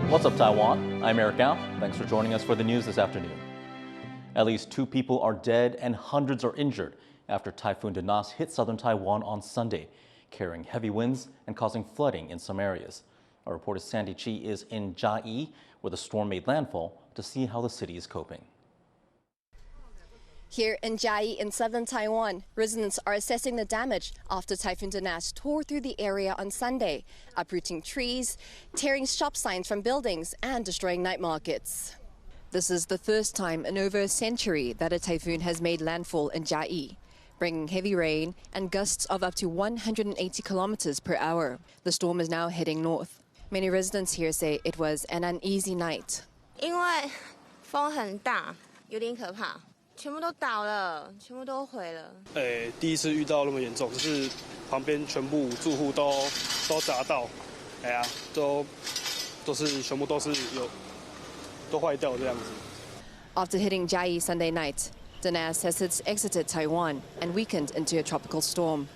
What's up, Taiwan? I'm Eric Gao. Thanks for joining us for the news this afternoon. At least 2 people are dead and hundreds are injured after Typhoon Danas hit southern Taiwan on Sunday, carrying heavy winds and causing flooding in some areas. Our reporter Sandy Chi is in Chiayi, where the storm made landfall, to see how the city is coping. Here in Chiayi in southern Taiwan, residents are assessing the damage after Typhoon Danas tore through the area on Sunday, uprooting trees, tearing shop signs from buildings and destroying night markets. This is the first time in over a century that a typhoon has made landfall in Chiayi, bringing heavy rain and gusts of up to 180 kilometers per hour. The storm is now heading north. Many residents here say it was an uneasy night. 因为风很大，有点可怕。 全部都倒了，全部都毁了。第一次遇到那么严重，就是旁边全部住户都砸到，都全部都是都坏掉这样子。 After hitting Chiayi Sunday night, Danas has since exited Taiwan and weakened into a tropical storm.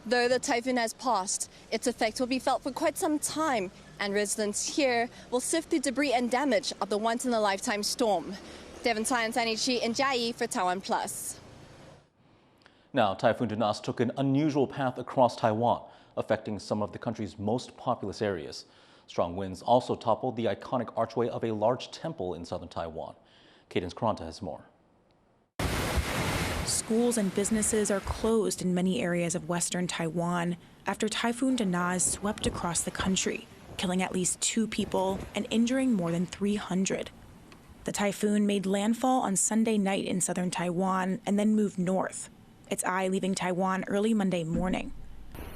Though the typhoon has passed, its effect will be felt for quite some time, and residents here will sift through debris and damage of the once-in-a-lifetime storm. Devon Tai and Sandy Chi in Chiayi for TaiwanPlus. Now, Typhoon Danas took an unusual path across Taiwan, affecting some of the country's most populous areas. Strong winds also toppled the iconic archway of a large temple in southern Taiwan. Cadence Karanta has more. Schools and businesses are closed in many areas of western Taiwan after Typhoon Danas swept across the country, killing at least 2 people and injuring more than 300. The typhoon made landfall on Sunday night in southern Taiwan and then moved north, its eye leaving Taiwan early Monday morning.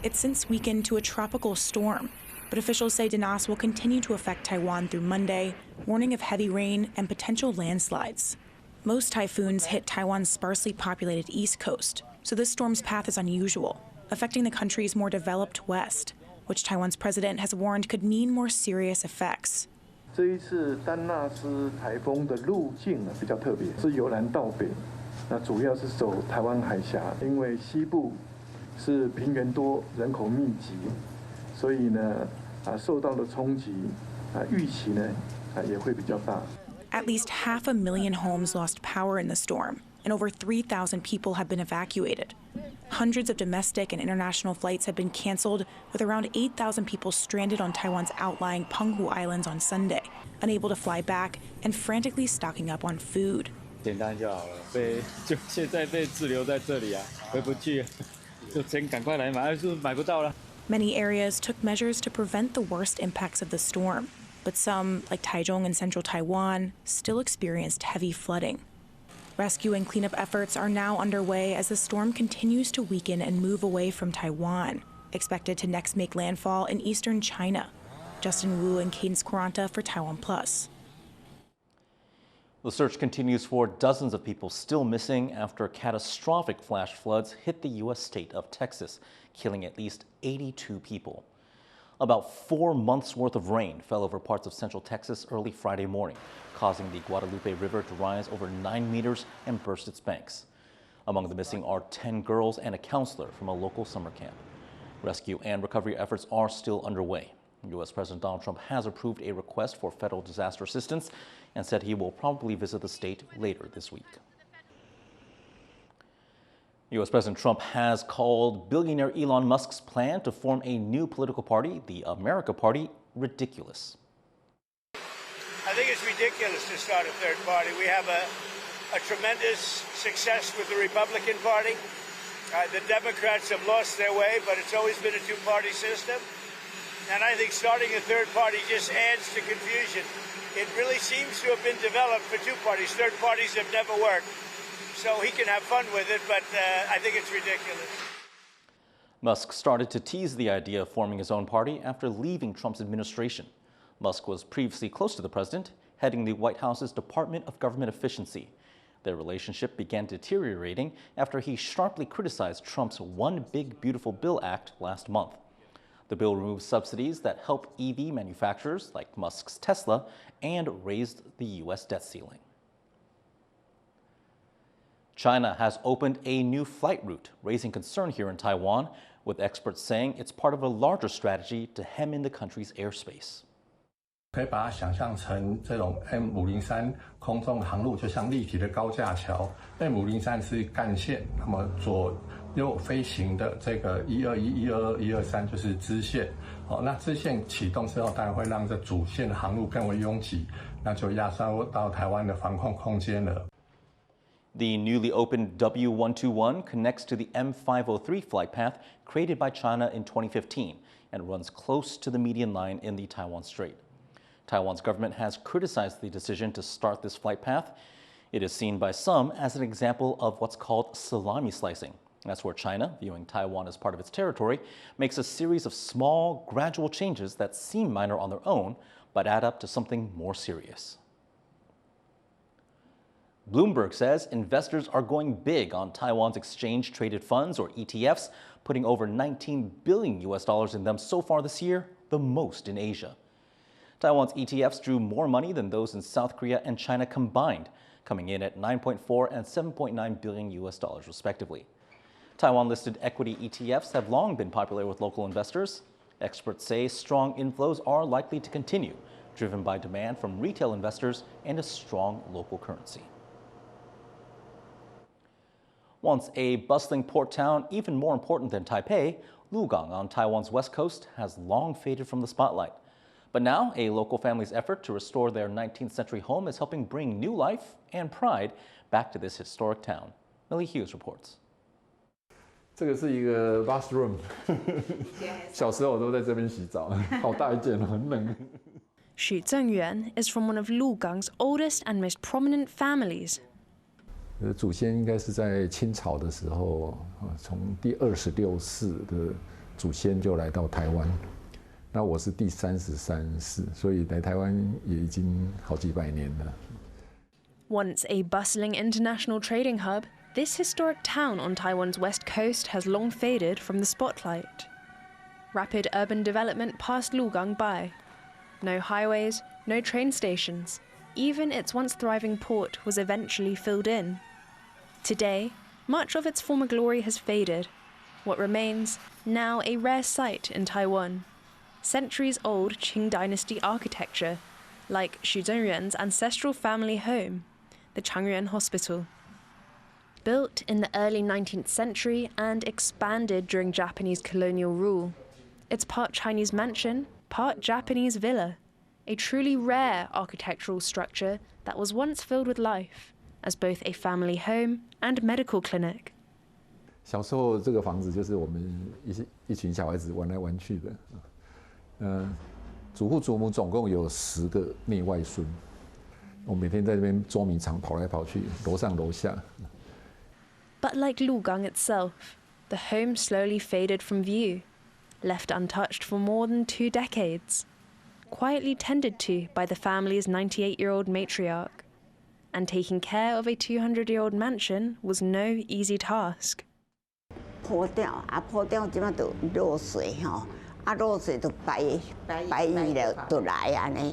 It's since weakened to a tropical storm, but officials say Danas will continue to affect Taiwan through Monday, warning of heavy rain and potential landslides. Most typhoons hit Taiwan's sparsely populated east coast, so this storm's path is unusual, affecting the country's more developed west, which Taiwan's president has warned could mean more serious effects. 这一次丹纳斯台风的路径比较特别，是由南到北，那主要是走台湾海峡，因为西部是平原多、人口密集，所以呢，受到的冲击，预期呢，也会比较大。 At least 500,000 homes lost power in the storm, and over 3,000 people have been evacuated. Hundreds of domestic and international flights have been canceled, with around 8,000 people stranded on Taiwan's outlying Penghu Islands on Sunday, unable to fly back and frantically stocking up on food. 简单就好了，就现在被滞留在这里啊，回不去，就先赶快来买，是买不到了。 Many areas took measures to prevent the worst impacts of the storm, but some, like Taichung and central Taiwan, still experienced heavy flooding. Rescue and cleanup efforts are now underway as the storm continues to weaken and move away from Taiwan, expected to next make landfall in eastern China. Justin Wu and Cadence Karanta for TaiwanPlus. The search continues for dozens of people still missing after catastrophic flash floods hit the U.S. state of Texas, killing at least 82 people. About 4 months' worth of rain fell over parts of central Texas early Friday morning, causing the Guadalupe River to rise over 9 meters and burst its banks. Among the missing are 10 girls and a counselor from a local summer camp. Rescue and recovery efforts are still underway. U.S. President Donald Trump has approved a request for federal disaster assistance and said he will probably visit the state later this week. U.S. President Trump has called billionaire Elon Musk's plan to form a new political party, the America Party, ridiculous. I think it's ridiculous to start a third party. We have a tremendous success with the Republican Party. The Democrats have lost their way, but it's always been a two-party system. And I think starting a third party just adds to confusion. It really seems to have been developed for two parties. Third parties have never worked. So he can have fun with it, but I think it's ridiculous. Musk started to tease the idea of forming his own party after leaving Trump's administration. Musk was previously close to the president, heading the White House's Department of Government Efficiency. Their relationship began deteriorating after he sharply criticized Trump's One Big Beautiful Bill Act last month. The bill removes subsidies that help EV manufacturers like Musk's Tesla and raised the U.S. debt ceiling. China has opened a new flight route, raising concern here in Taiwan, with experts saying it's part of a larger strategy to hem in the country's airspace. 可以把它想象成这种 M503空中航路，就像立体的高架桥。M503是干线，那么左右飞行的这个121、122、123就是支线。那支线启动之后，当然会让这主线的航路更为拥挤，那就压缩到台湾的防控空间了。The newly opened W121 connects to the M503 flight path created by China in 2015 and runs close to the median line in the Taiwan Strait. Taiwan's government has criticized the decision to start this flight path. It is seen by some as an example of what's called salami slicing. That's where China, viewing Taiwan as part of its territory, makes a series of small, gradual changes that seem minor on their own, but add up to something more serious. Bloomberg says investors are going big on Taiwan's exchange-traded funds, or ETFs, putting over $19 billion in them so far this year, the most in Asia. Taiwan's ETFs drew more money than those in South Korea and China combined, coming in at $9.4 and $7.9 billion respectively. Taiwan-listed equity ETFs have long been popular with local investors. Experts say strong inflows are likely to continue, driven by demand from retail investors and a strong local currency. Once a bustling port town even more important than Taipei, Lugang on Taiwan's west coast has long faded from the spotlight. But now, a local family's effort to restore their 19th century home is helping bring new life and pride back to this historic town. Millie Hughes reports. 这个是一个 bathroom， 小时候我都在这边洗澡，好大一件，很冷。Xu Zhengyuan is from one of Lugang's oldest and most prominent families. 祖先应该是在清朝的时候，从第26世的祖先就来到台湾。那我是第33世，所以来台湾也已经好几百年了。Once a bustling international trading hub, this historic town on Taiwan's west coast has long faded from the spotlight. Rapid urban development passed Lugang by. No highways, no train stations. Even its once thriving port was eventually filled in. Today, much of its former glory has faded. What remains, now a rare sight in Taiwan. Centuries-old Qing dynasty architecture, like Xu Zhengyuan's ancestral family home, the Changyuan Hospital. Built in the early 19th century and expanded during Japanese colonial rule, it's part Chinese mansion, part Japanese villa, a truly rare architectural structure that was once filled with life, as both a family home and medical clinic. 小时候这个房子就是我们一群小孩子玩来玩去的。祖父祖母总共有10个内外孙，我每天在这边捉迷藏，跑来跑去，楼上楼下。But like Lugang itself, the home slowly faded from view, left untouched for more than 2 decades, quietly tended to by the family's 98-year-old matriarch. And taking care of a 200-year-old mansion was no easy task. 破掉即马就漏水吼，漏水就白蚁了，就来安尼，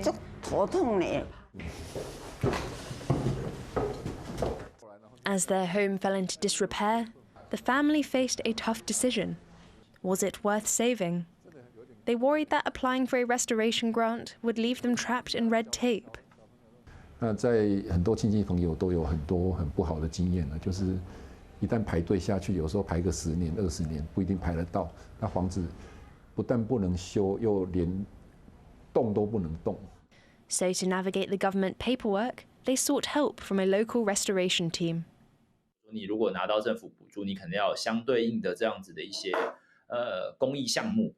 足头痛呢。As their home fell into disrepair, the family faced a tough decision. Was it worth saving? They worried that applying for a restoration grant would leave them trapped in red tape. 那在很多亲戚朋友都有很多很不好的经验了，就是一旦排队下去，有时候排个10年、20年不一定排得到。那房子不但不能修，又连动都不能动。So to navigate the government paperwork, they sought help from a local restoration team. 你如果拿到政府补助，你可能要有相对应的这样子的一些公益项目，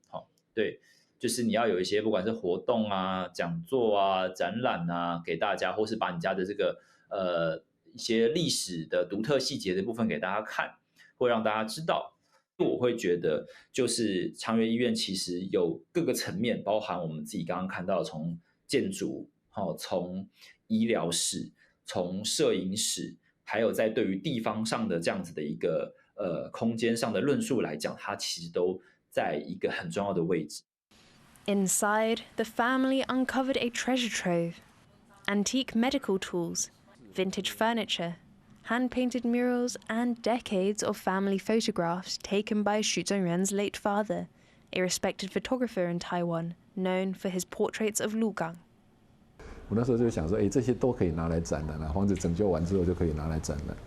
对，就是你要有一些不管是活动啊、讲座啊、展览啊给大家，或是把你家的这个一些历史的独特细节的部分给大家看，会让大家知道。我会觉得，就是长源医院其实有各个层面，包含我们自己刚刚看到，从建筑、从医疗史、从摄影史，还有在对于地方上的这样子的一个空间上的论述来讲，它其实都在一个很重要的位置。Inside, the family uncovered a treasure trove: antique medical tools, vintage furniture, hand-painted murals, and decades of family photographs taken by Xu Zhengyuan's late father, a respected photographer in Taiwan, known for his portraits of Lugang. 我那时候就想说，这些都可以拿来展览啊，房子整修完之后就可以拿来展览。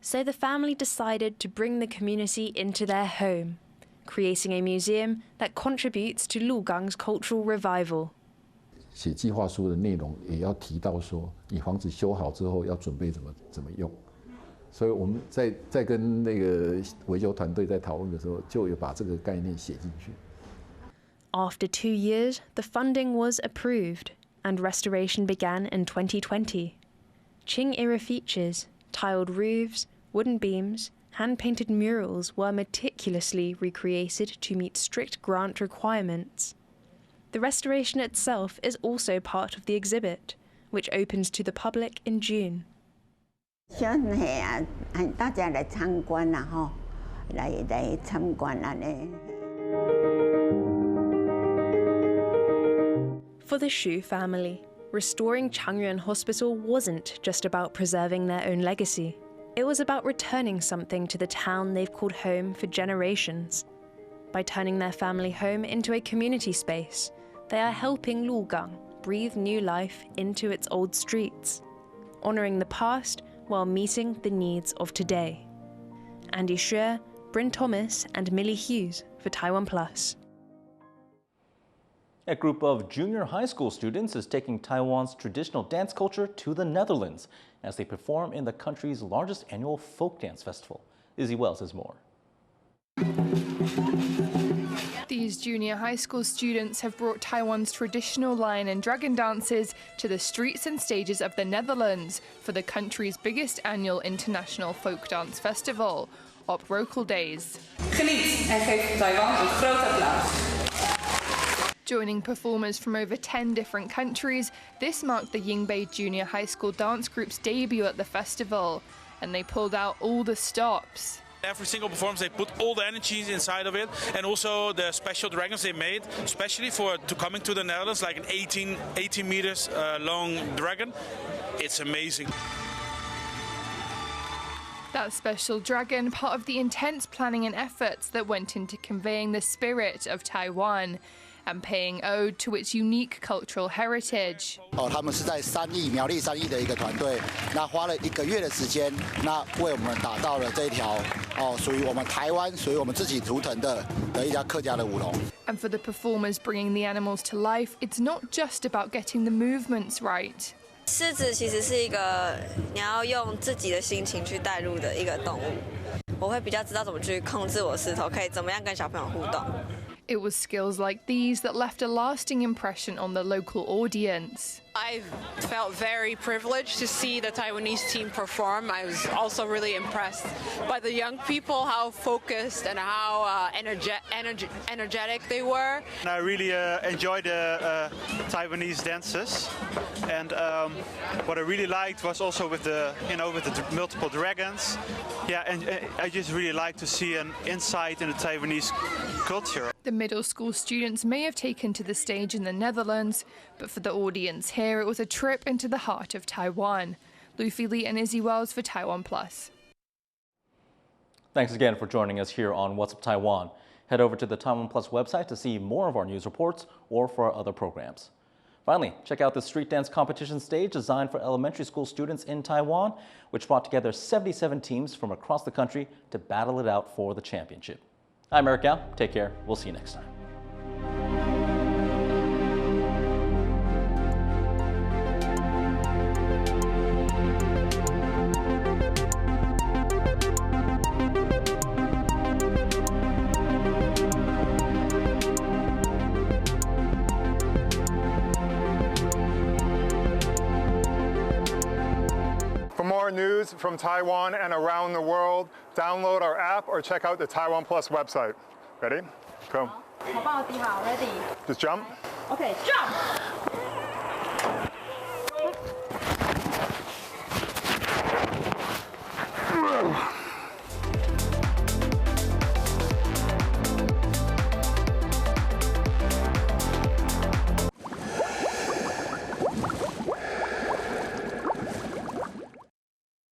So the family decided to bring the community into their home, creating a museum that contributes to Lugang's cultural revival. 写计划书的内容也要提到说，你房子修好之后要准备怎么用。所以我们在跟那个维修团队在讨论的时候，就有把这个概念写进去。After 2 years, the funding was approved, and restoration began in 2020. Qing-era features, tiled roofs, wooden beams, hand-painted murals were meticulously recreated to meet strict grant requirements. The restoration itself is also part of the exhibit, which opens to the public in June. 大家来参观啦，吼，来参观啦呢。For the Xu family, restoring Changyuan Hospital wasn't just about preserving their own legacy. It was about returning something to the town they've called home for generations. By turning their family home into a community space, they are helping Lugang breathe new life into its old streets, honouring the past while meeting the needs of today. Andy Xue, Bryn Thomas and Millie Hughes for TaiwanPlus. A group of junior high school students is taking Taiwan's traditional dance culture to the Netherlands as they perform in the country's largest annual folk dance festival. Izzy Wells has more. These junior high school students have brought Taiwan's traditional lion and dragon dances to the streets and stages of the Netherlands for the country's biggest annual international folk dance festival, Op Rokel Days. Geniet en geef Taiwan een groot applaus. Joining performers from over 10 different countries, this marked the Yingbei Junior High School dance group's debut at the festival, and they pulled out all the stops. Every single performance, they put all the energies inside of it, and also the special dragons they made, especially to coming to the Netherlands, like an 18 meters long dragon. It's amazing. That special dragon, part of the intense planning and efforts that went into conveying the spirit of Taiwan and paying ode to its unique cultural heritage. 他们是在苗栗3亿的一个团队，那花了1个月的时间，那为我们打造了这一条属于我们台湾、属于我们自己图腾的一条客家的舞龙。And for the performers bringing the animals to life, it's not just about getting the movements right. 狮子其实是一个你要用自己的心情去带入的一个动物，我会比较知道怎么去控制我石头，可以怎么样跟小朋友互动。It was skills like these that left a lasting impression on the local audience. I felt very privileged to see the Taiwanese team perform. I was also really impressed by the young people, how focused and how energetic they were. I really enjoyed the Taiwanese dances, and what I really liked was also with the multiple dragons. Yeah, and I just really like to see an insight in the Taiwanese culture. The middle school students may have taken to the stage in the Netherlands, but for the audience here, it was a trip into the heart of Taiwan. Luffy Lee and Izzy Wells for TaiwanPlus. Thanks again for joining us here on What's Up Taiwan. Head over to the TaiwanPlus website to see more of our news reports or for our other programs. Finally, check out the street dance competition stage designed for elementary school students in Taiwan, which brought together 77 teams from across the country to battle it out for the championship. I'm Eric Gao. Take care. We'll see you next time. For more news from Taiwan and around the world, download our app or check out the TaiwanPlus website. Ready? Go. Ready. Just jump. Okay, jump.